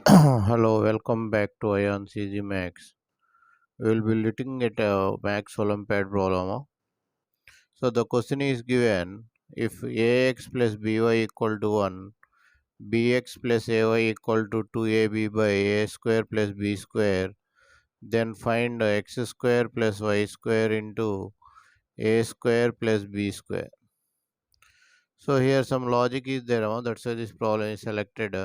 Hello, welcome back to AyaansEasyMath. We will be looking at a Max Olympiad problem. So the question is given: if ax plus by equal to 1, bx plus ay equal to 2ab by a square plus b square, then find x square plus y square into a square plus b square. So here some logic is there. That's why this problem is selected.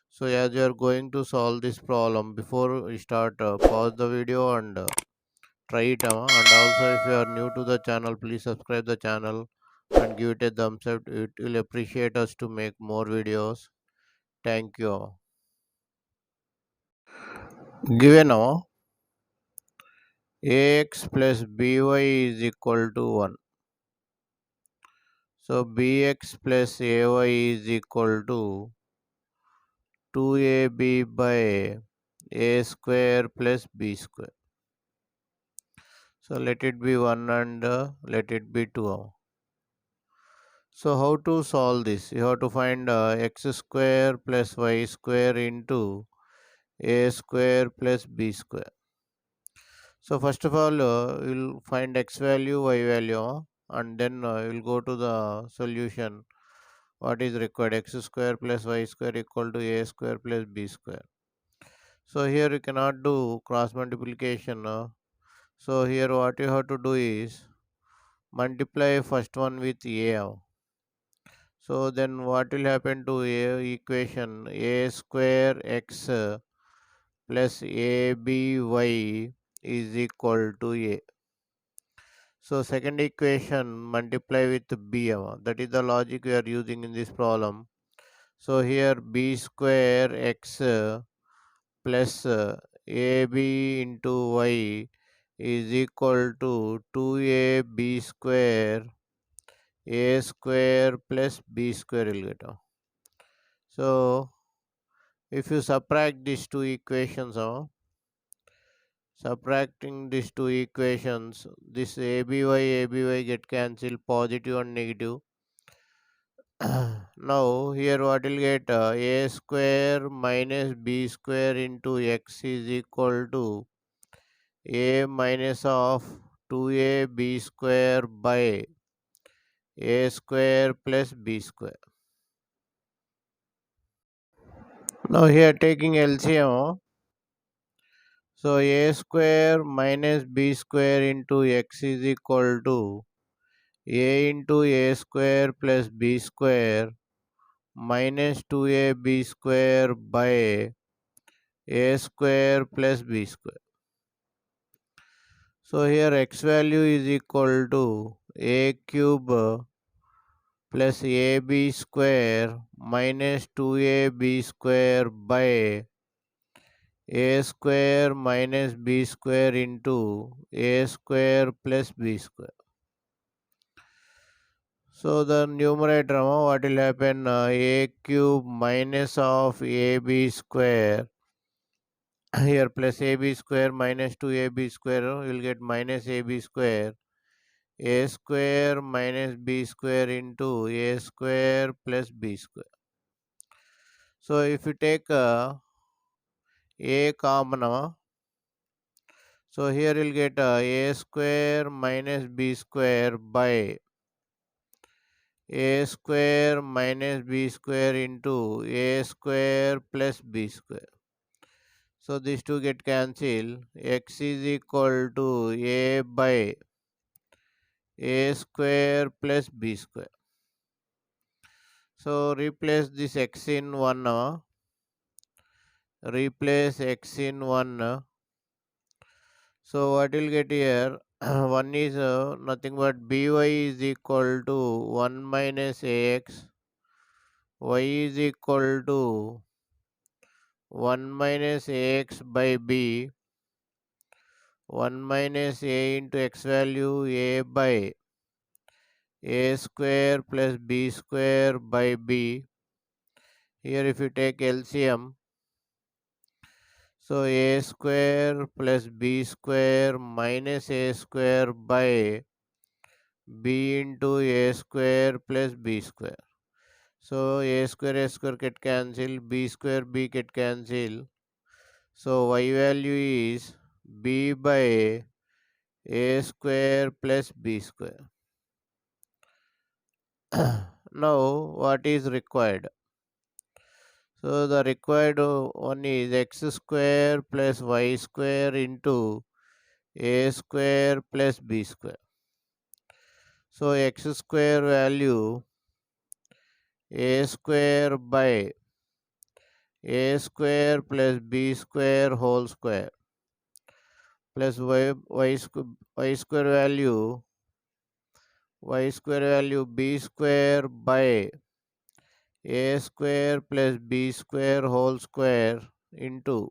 So as you are going to solve this problem, before we start, pause the video and try it. And also, if you are new to the channel, please subscribe the channel and give it a thumbs up. It will appreciate us to make more videos. Thank you. Given ax plus by is equal to 1. So bx plus ay is equal to 2ab by a square plus b square. So let it be 1 and let it be 2. So how to solve this? You have to find x square plus y square into a square plus b square. So first of all, we'll find x value, y value, and then we'll go to the solution. What is required? X square plus y square equal to a square plus b square. So here you cannot do cross multiplication. So here what you have to do is multiply first one with a. So then what will happen to a equation? A square x plus aby is equal to a. So second equation multiply with b. That is the logic we are using in this problem. So here b square x plus ab into y is equal to 2ab square a square plus b square will get. So if you subtract these two equations, subtracting these two equations, this aby get cancelled, positive and negative. Now here what will get? A square minus b square into x is equal to a minus of 2ab square by a square plus b square. Now here taking LCM, so a square minus b square into x is equal to a into a square plus b square minus 2ab square by a square plus b square. So here x value is equal to a cube plus ab square minus 2ab square by a square minus b square into a square plus b square. So the numerator, what will happen? A cube minus of ab square here plus ab square minus 2ab square, you will get minus ab square. A square minus b square into a square plus b square. So if you take a common, so here you'll get a square minus b square by a square minus b square into a square plus b square. So these two get cancelled. X is equal to a by a square plus b square. So replace this x in 1. Replace x in 1. So what you'll get here? 1 is nothing but by is equal to 1 minus ax. Y is equal to 1 minus ax by b. 1 minus a into x value a by a square plus b square by b. Here if you take LCM, so a square plus b square minus a square by b into a square plus b square. So a square get cancel, b get cancel. So y value is b by a square plus b square. Now what is required? So the required one is x square plus y square into a square plus b square. So x square value a square by a square plus b square whole square plus y square value b square by a square plus b square whole square into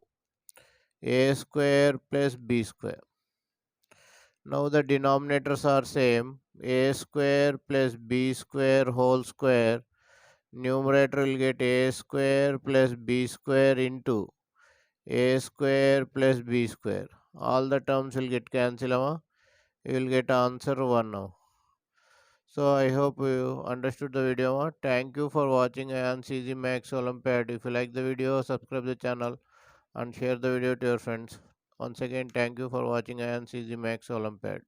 a square plus b square. Now the denominators are same, a square plus b square whole square. Numerator will get a square plus b square into a square plus b square. All the terms will get cancelled. You will get answer 1 now. So I hope you understood the video. Thank you for watching AyaansEasyMath Olympiad. If you like the video, subscribe the channel and share the video to your friends. Once again, thank you for watching AyaansEasyMath Olympiad.